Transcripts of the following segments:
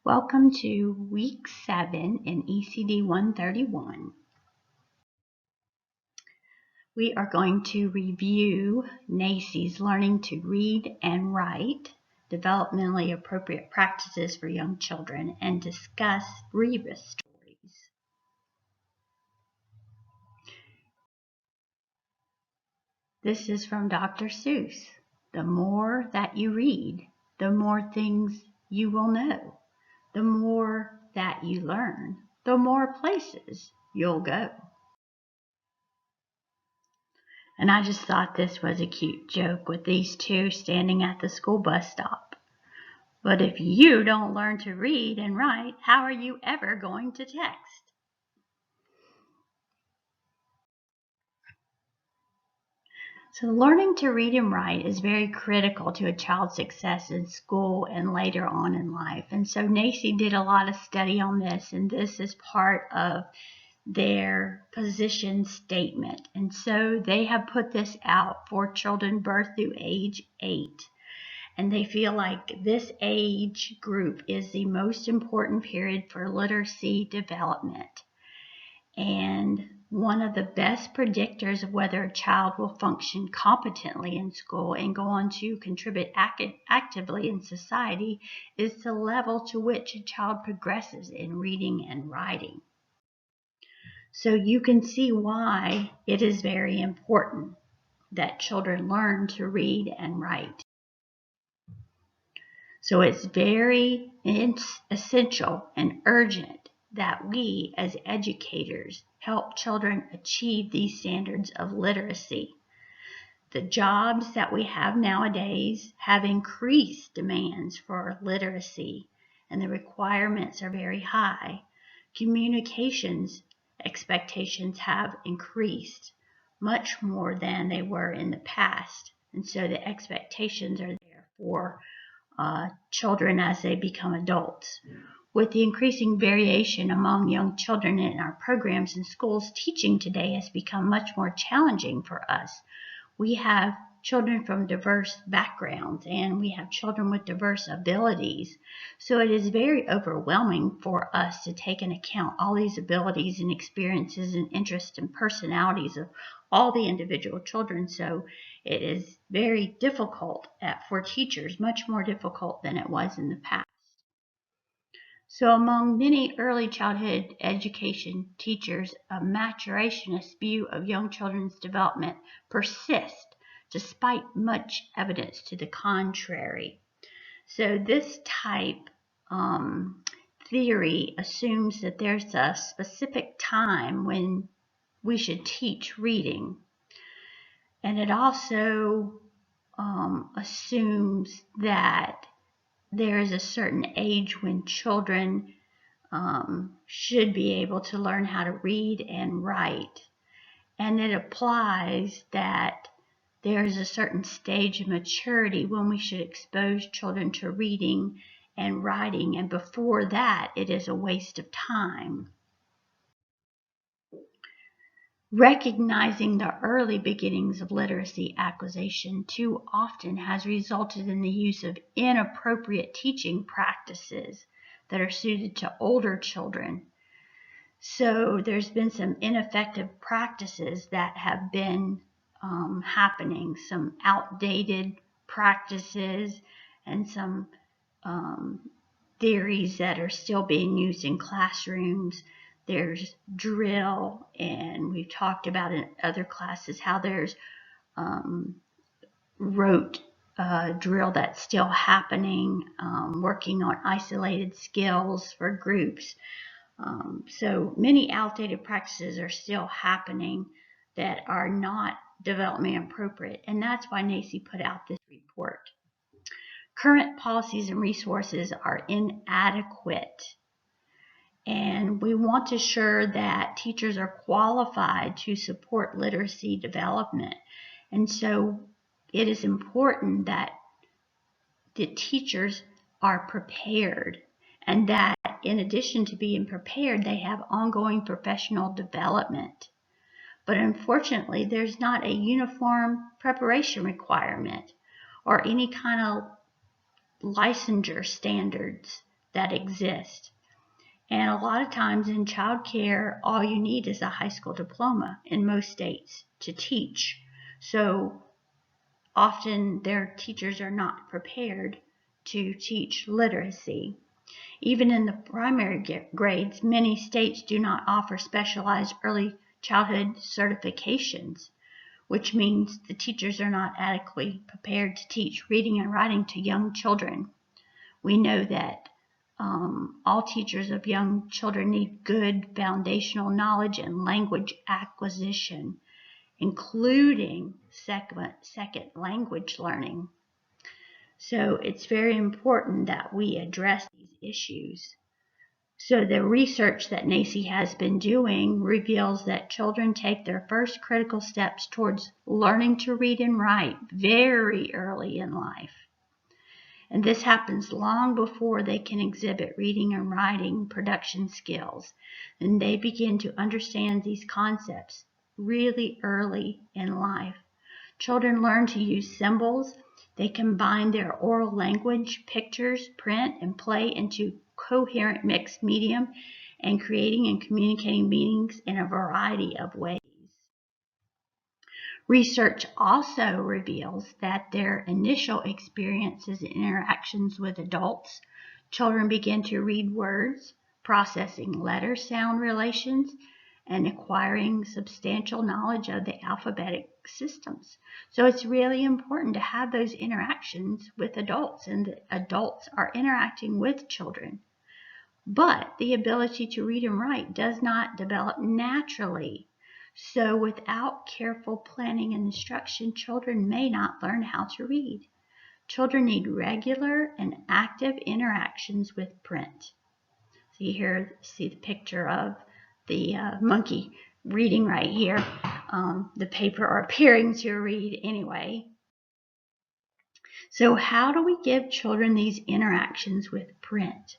Welcome to Week 7 in ECD 131. We are going to review NACY's Learning to Read and Write, Developmentally Appropriate Practices for Young Children, and discuss Reba stories. This is from Dr. Seuss. The more that you read, the more things you will know. The more that you learn, the more places you'll go. And I just thought this was a cute joke with these two standing at the school bus stop. But if you don't learn to read and write, how are you ever going to text? So learning to read and write is very critical to a child's success in school and later on in life. And so NACY did a lot of study on this, and this is part of their position statement. And so they have put this out for children birth through age 8. And they feel like this age group is the most important period for literacy development. And one of the best predictors of whether a child will function competently in school and go on to contribute actively in society is the level to which a child progresses in reading and writing. So you can see why it is very important that children learn to read and write. So it's very essential and urgent that we as educators help children achieve these standards of literacy. The jobs that we have nowadays have increased demands for literacy, and the requirements are very high. Communications expectations have increased much more than they were in the past, and so the expectations are there for children as they become adults. With the increasing variation among young children in our programs and schools, teaching today has become much more challenging for us. We have children from diverse backgrounds, and we have children with diverse abilities. So it is very overwhelming for us to take into account all these abilities and experiences and interests and personalities of all the individual children. So it is very difficult for teachers, much more difficult than it was in the past. So among many early childhood education teachers, a maturationist view of young children's development persists despite much evidence to the contrary. So this type theory assumes that there's a specific time when we should teach reading. And it also assumes that there is a certain age when children should be able to learn how to read and write. And it applies that there is a certain stage of maturity when we should expose children to reading and writing, and before that, it is a waste of time. Recognizing the early beginnings of literacy acquisition too often has resulted in the use of inappropriate teaching practices that are suited to older children. So there's been some ineffective practices that have been happening, some outdated practices and some theories that are still being used in classrooms. There's drill, and we've talked about in other classes how there's rote drill that's still happening, working on isolated skills for groups. So many outdated practices are still happening that are not development appropriate, and that's why NACY put out this report. Current policies and resources are inadequate, and we want to ensure that teachers are qualified to support literacy development. And so it is important that the teachers are prepared, and that in addition to being prepared, they have ongoing professional development. But unfortunately, there's not a uniform preparation requirement or any kind of licensure standards that exist. And a lot of times in child care, all you need is a high school diploma in most states to teach. So often their teachers are not prepared to teach literacy. Even in the primary grades, many states do not offer specialized early childhood certifications, which means the teachers are not adequately prepared to teach reading and writing to young children. We know that all teachers of young children need good foundational knowledge and language acquisition, including second language learning. So it's very important that we address these issues. So the research that NACCE has been doing reveals that children take their first critical steps towards learning to read and write very early in life. And this happens long before they can exhibit reading and writing production skills. And they begin to understand these concepts really early in life. Children learn to use symbols. They combine their oral language, pictures, print, and play into coherent mixed medium and creating and communicating meanings in a variety of ways. Research also reveals that their initial experiences and interactions with adults, children begin to read words, processing letter-sound relations, and acquiring substantial knowledge of the alphabetic systems. So it's really important to have those interactions with adults, and the adults are interacting with children. But the ability to read and write does not develop naturally. So without careful planning and instruction, children may not learn how to read. Children need regular and active interactions with print. So you here see the picture of the monkey reading right here, the paper or appearing to read anyway. So how do we give children these interactions with print?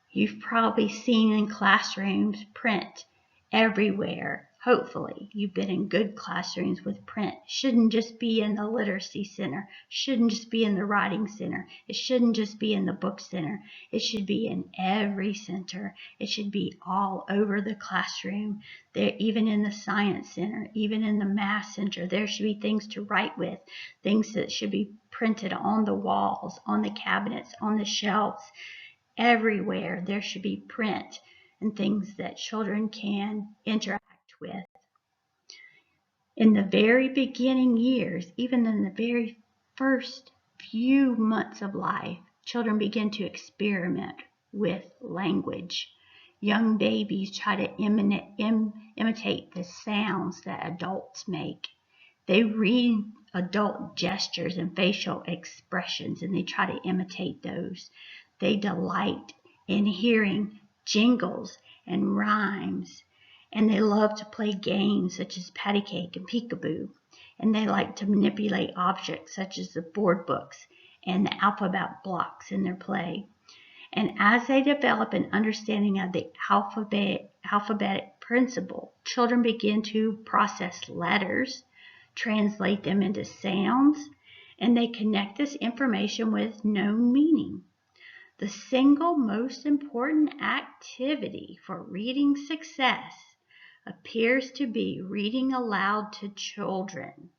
You've probably seen in classrooms print everywhere. Hopefully, you've been in good classrooms with print. Shouldn't just be in the literacy center. Shouldn't just be in the writing center. It shouldn't just be in the book center. It should be in every center. It should be all over the classroom. There, even in the science center, even in the math center, there should be things to write with, things that should be printed on the walls, on the cabinets, on the shelves. Everywhere there should be print and things that children can interact with. In the very beginning years, even in the very first few months of life, children begin to experiment with language. Young babies try to imitate the sounds that adults make. They read adult gestures and facial expressions, and they try to imitate those. They delight in hearing jingles and rhymes, and they love to play games such as patty cake and peekaboo, and they like to manipulate objects such as the board books and the alphabet blocks in their play. And as they develop an understanding of the alphabetic principle, children begin to process letters, translate them into sounds, and they connect this information with known meaning. The single most important activity for reading success appears to be reading aloud to children.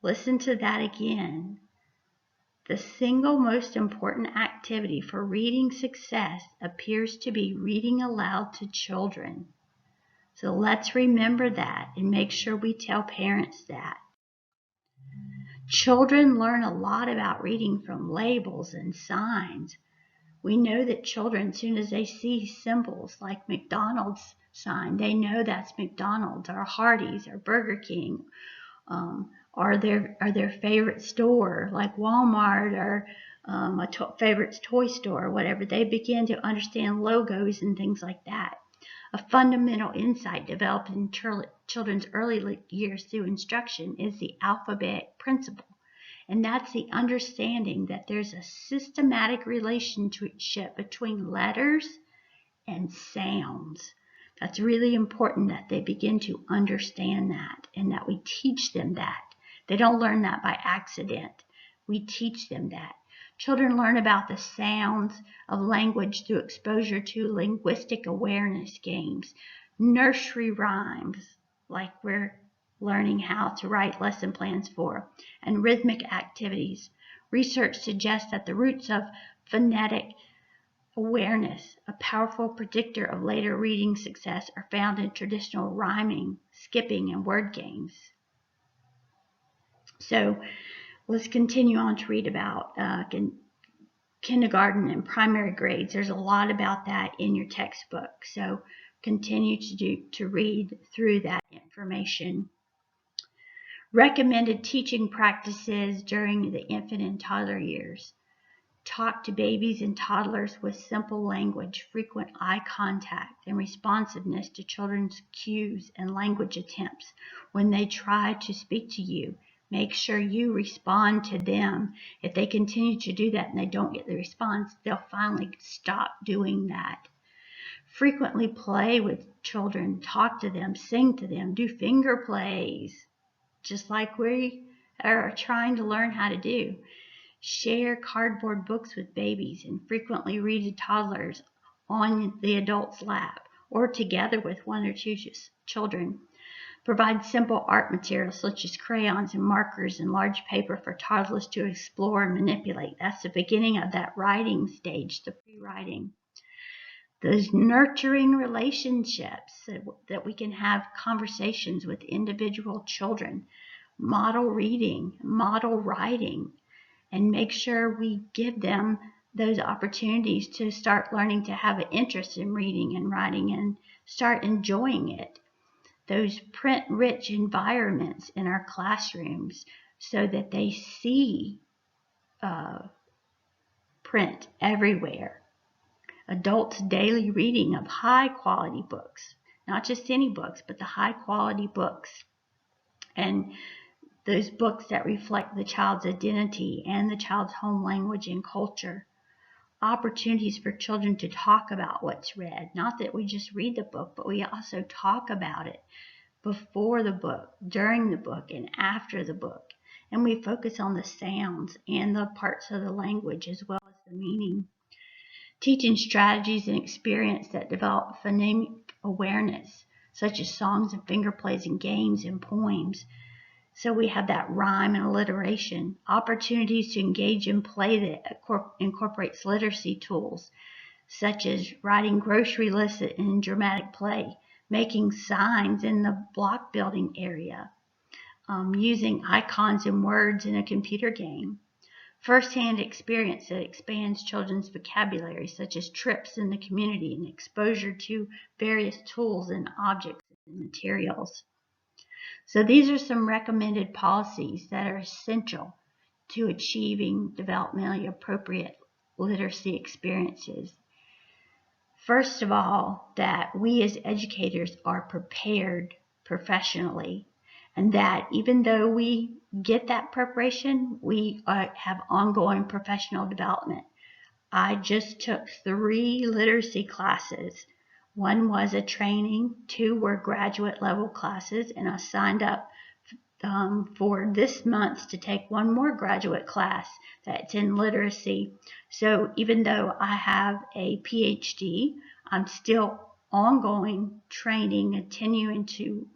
Listen to that again. The single most important activity for reading success appears to be reading aloud to children. So let's remember that and make sure we tell parents that. Children learn a lot about reading from labels and signs. We know that children, as soon as they see symbols like McDonald's sign, they know that's McDonald's or Hardee's or Burger King, or their favorite store like Walmart or a favorite toy store or whatever. They begin to understand logos and things like that. A fundamental insight developed in children's early years through instruction is the alphabetic principle. And that's the understanding that there's a systematic relationship between letters and sounds. That's really important that they begin to understand that and that we teach them that. They don't learn that by accident. We teach them that. Children learn about the sounds of language through exposure to linguistic awareness games, nursery rhymes, like we're learning how to write lesson plans for, and rhythmic activities. Research suggests that the roots of phonetic awareness, a powerful predictor of later reading success, are found in traditional rhyming, skipping, and word games. So let's continue on to read about kindergarten and primary grades. There's a lot about that in your textbook. So continue to read through that information. Recommended teaching practices during the infant and toddler years. Talk to babies and toddlers with simple language, frequent eye contact, and responsiveness to children's cues and language attempts. When they try to speak to you, make sure you respond to them. If they continue to do that and they don't get the response, they'll finally stop doing that. Frequently play with children, talk to them, sing to them, do finger plays, just like we are trying to learn how to do. Share cardboard books with babies and frequently read to toddlers on the adult's lap or together with one or two children. Provide simple art materials such as crayons and markers and large paper for toddlers to explore and manipulate. That's the beginning of that writing stage, the pre-writing. Those nurturing relationships that we can have conversations with individual children. Model reading, model writing, and make sure we give them those opportunities to start learning to have an interest in reading and writing and start enjoying it. Those print-rich environments in our classrooms so that they see print everywhere. Adults' daily reading of high-quality books, not just any books, but the high-quality books. And those books that reflect the child's identity and the child's home language and culture. Opportunities for children to talk about what's read. Not that we just read the book, but we also talk about it before the book, during the book, and after the book. And we focus on the sounds and the parts of the language as well as the meaning. Teaching strategies and experience that develop phonemic awareness, such as songs and finger plays and games and poems. So we have that rhyme and alliteration, opportunities to engage in play that incorporates literacy tools, such as writing grocery lists in dramatic play, making signs in the block building area, using icons and words in a computer game. First-hand experience that expands children's vocabulary, such as trips in the community and exposure to various tools and objects and materials. So these are some recommended policies that are essential to achieving developmentally appropriate literacy experiences. First of all, that we as educators are prepared professionally, and that even though we get that preparation, we have ongoing professional development. I just took 3 literacy classes. 1 was a training, 2 were graduate level classes, and I signed up for this month to take 1 more graduate class that's in literacy. So even though I have a PhD, I'm still ongoing training and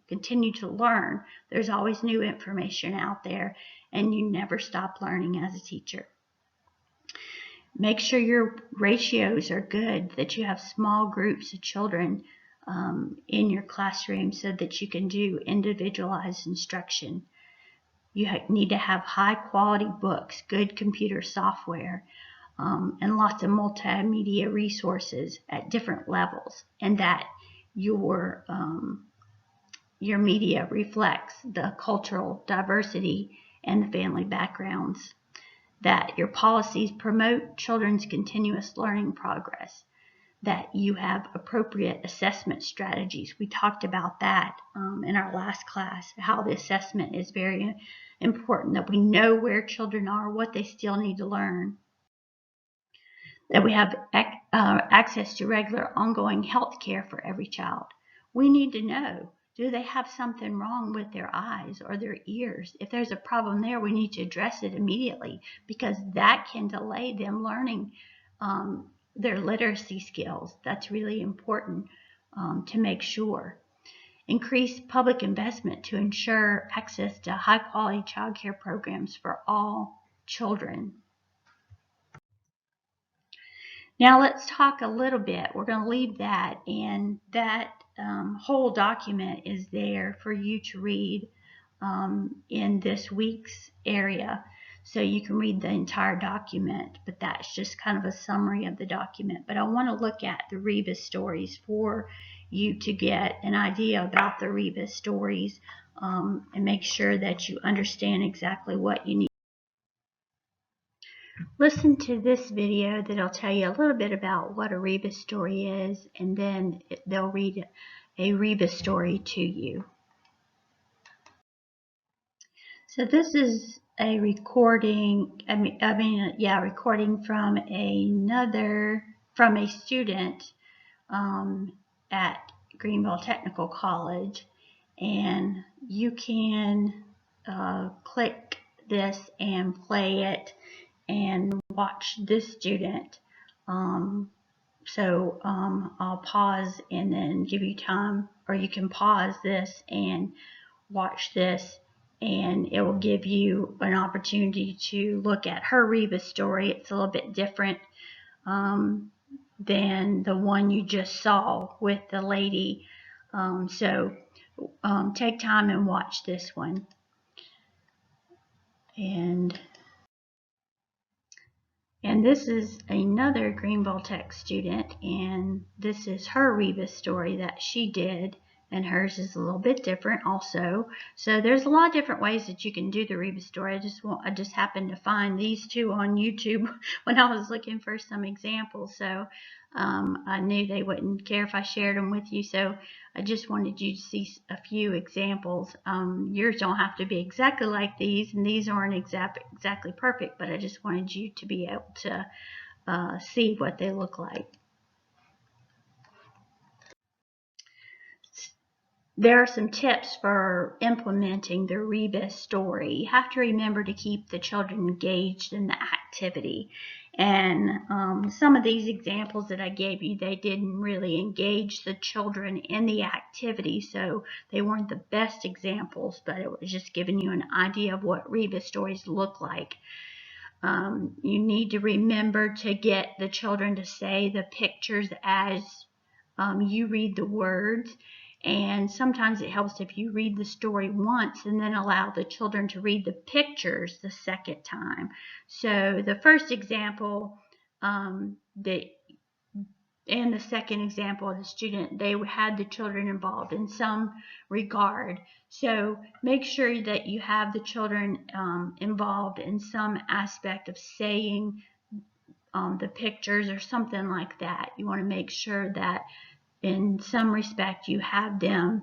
continue to learn. There's always new information out there, and you never stop learning as a teacher. Make sure your ratios are good, that you have small groups of children in your classroom so that you can do individualized instruction. You need to have high quality books, good computer software, and lots of multimedia resources at different levels, and that your media reflects the cultural diversity and the family backgrounds. That your policies promote children's continuous learning progress, that you have appropriate assessment strategies. We talked about that in our last class, how the assessment is very important, that we know where children are, what they still need to learn, that we have access to regular ongoing health care for every child. We need to know Do they have something wrong with their eyes or their ears? If there's a problem there, we need to address it immediately, because that can delay them learning their literacy skills. That's really important to make sure. Increase public investment to ensure access to high-quality child care programs for all children. Now let's talk a little bit. We're going to leave that, and that whole document is there for you to read in this week's area. So you can read the entire document, but that's just kind of a summary of the document. But I want to look at the Reba stories for you to get an idea about the Reba stories and make sure that you understand exactly what you need. Listen to this video that'll tell you a little bit about what a Reba story is, and then they'll read a Reba story to you. So this is a recording, recording from a student at Greenville Technical College, and you can click this and play it and watch this student. I'll pause and then give you time, or you can pause this and watch this, and it will give you an opportunity to look at her Reba story. It's a little bit different than the one you just saw with the lady. Take time and watch this one. And this is another Greenville Tech student, and this is her Reba story that she did, and hers is a little bit different also. So there's a lot of different ways that you can do the Reba story. I just happened to find these two on YouTube when I was looking for some examples. So I knew they wouldn't care if I shared them with you, so I just wanted you to see a few examples. Yours don't have to be exactly like these, and these aren't exactly perfect, but I just wanted you to be able to see what they look like. There are some tips for implementing the Reba story. You have to remember to keep the children engaged in the activity. And some of these examples that I gave you, they didn't really engage the children in the activity, so they weren't the best examples, but it was just giving you an idea of what Reba stories look like. You need to remember to get the children to say the pictures as you read the words. And sometimes it helps if you read the story once and then allow the children to read the pictures the second time. So the first example and the second example of the student, they had the children involved in some regard. So make sure that you have the children involved in some aspect of saying the pictures or something like that. You want to make sure that in some respect you have them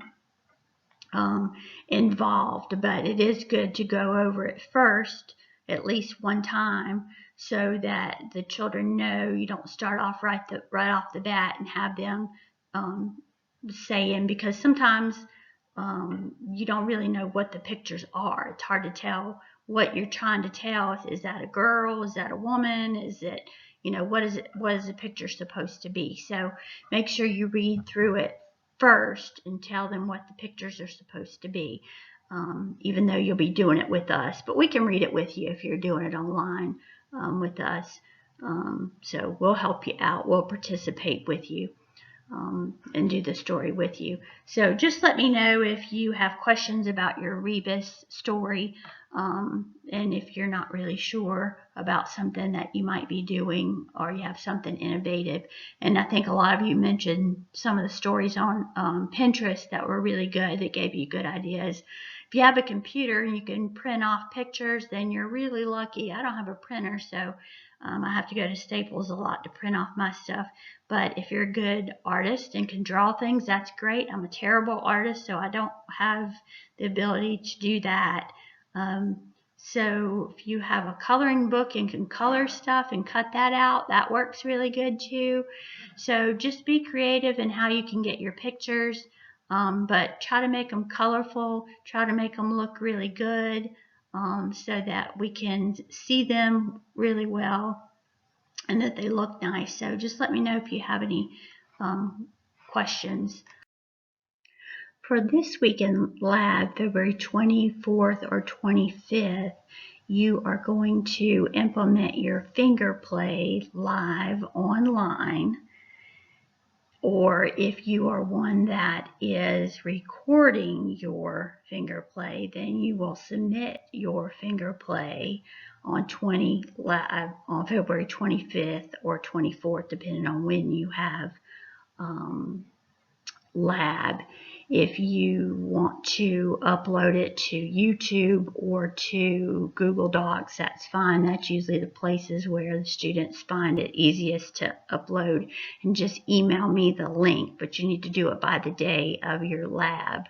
involved, but it is good to go over it first at least one time so that the children know. You don't start off right off the bat and have them saying, because sometimes you don't really know what the pictures are. It's hard to tell what you're trying to tell. Is that a girl? Is that a woman? Is it, what is the picture supposed to be? So make sure you read through it first and tell them what the pictures are supposed to be, even though you'll be doing it with us. But we can read it with you if you're doing it online with us. So we'll help you out. We'll participate with you and do the story with you. So just let me know if you have questions about your Rebus story, and if you're not really sure about something that you might be doing, or you have something innovative. And I think a lot of you mentioned some of the stories on Pinterest that were really good, that gave you good ideas. If you have a computer and you can print off pictures, then you're really lucky. I don't have a printer, so I have to go to Staples a lot to print off my stuff. But if you're a good artist and can draw things, that's great. I'm a terrible artist, so I don't have the ability to do that. So if you have a coloring book and can color stuff and cut that out, that works really good too. So just be creative in how you can get your pictures but try to make them colorful, try to make them look really good, so that we can see them really well and that they look nice. So just let me know if you have any questions. For this week in lab, February 24th or 25th, you are going to implement your finger play live online. Or if you are one that is recording your finger play, then you will submit your finger play on February 25th or 24th, depending on when you have lab. If you want to upload it to YouTube or to Google Docs, that's fine. That's usually the places where the students find it easiest to upload, and just email me the link, but you need to do it by the day of your lab.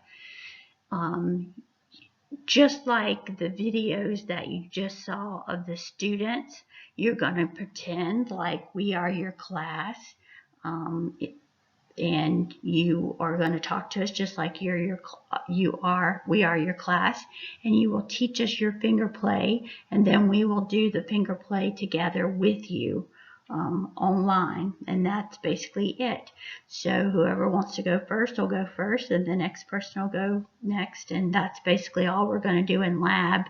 Just like the videos that you just saw of the students, you're going to pretend like we are your class. And you are going to talk to us just like we are your class, and you will teach us your finger play, and then we will do the finger play together with you online, and that's basically it. So whoever wants to go first will go first, and the next person will go next, and that's basically all we're going to do in lab.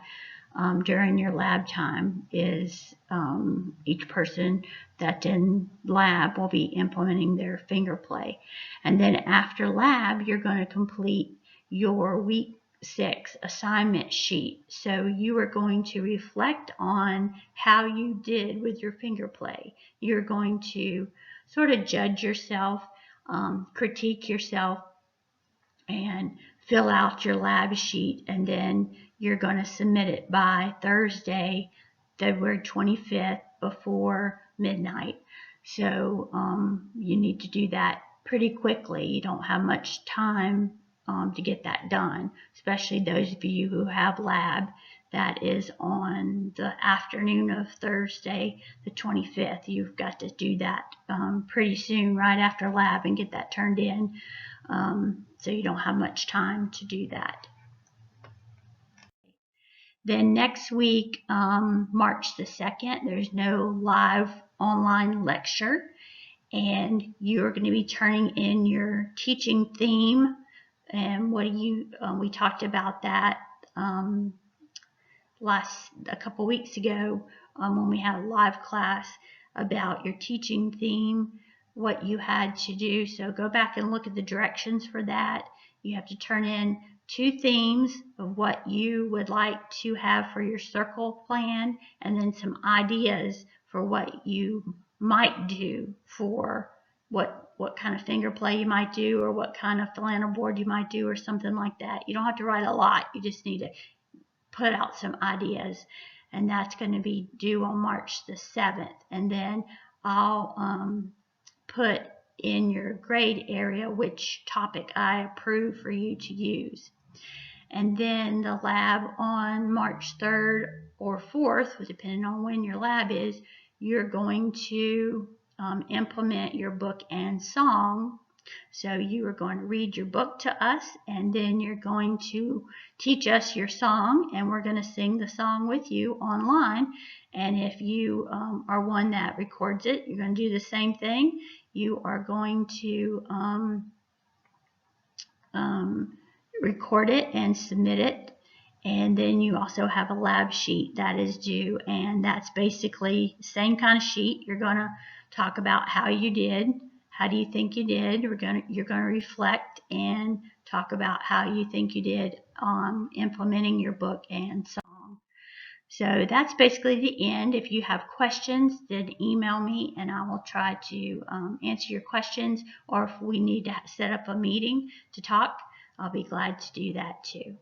During your lab time is each person that's in lab will be implementing their finger play. And then after lab, you're going to complete your week 6 assignment sheet. So you are going to reflect on how you did with your finger play. You're going to sort of judge yourself, critique yourself, and fill out your lab sheet, and then you're going to submit it by Thursday, February 25th before midnight. So you need to do that pretty quickly. You don't have much time to get that done, especially those of you who have lab that is on the afternoon of Thursday the 25th. You've got to do that pretty soon, right after lab, and get that turned in. So you don't have much time to do that. Then next week, March the 2nd, there's no live online lecture, and you're going to be turning in your teaching theme. And we talked about that a couple weeks ago when we had a live class about your teaching theme, what you had to do. So go back and look at the directions for that. You have to turn in 2 themes of what you would like to have for your circle plan, and then some ideas for what you might do for what kind of finger play you might do, or what kind of flannel board you might do, or something like that. You don't have to write a lot. You just need to put out some ideas, and that's going to be due on March the 7th. And then I'll put in your grade area which topic I approve for you to use. And then the lab on March 3rd or 4th, depending on when your lab is, you're going to implement your book and song. So you are going to read your book to us, and then you're going to teach us your song, and we're going to sing the song with you online. And if you are one that records it, you're going to do the same thing. You are going to record it and submit it. And then you also have a lab sheet that is due, and that's basically the same kind of sheet. You're going to talk about how you did. How do you think you did? You're going to reflect and talk about how you think you did on implementing your book and song. So that's basically the end. If you have questions, then email me and I will try to answer your questions. Or if we need to set up a meeting to talk, I'll be glad to do that too.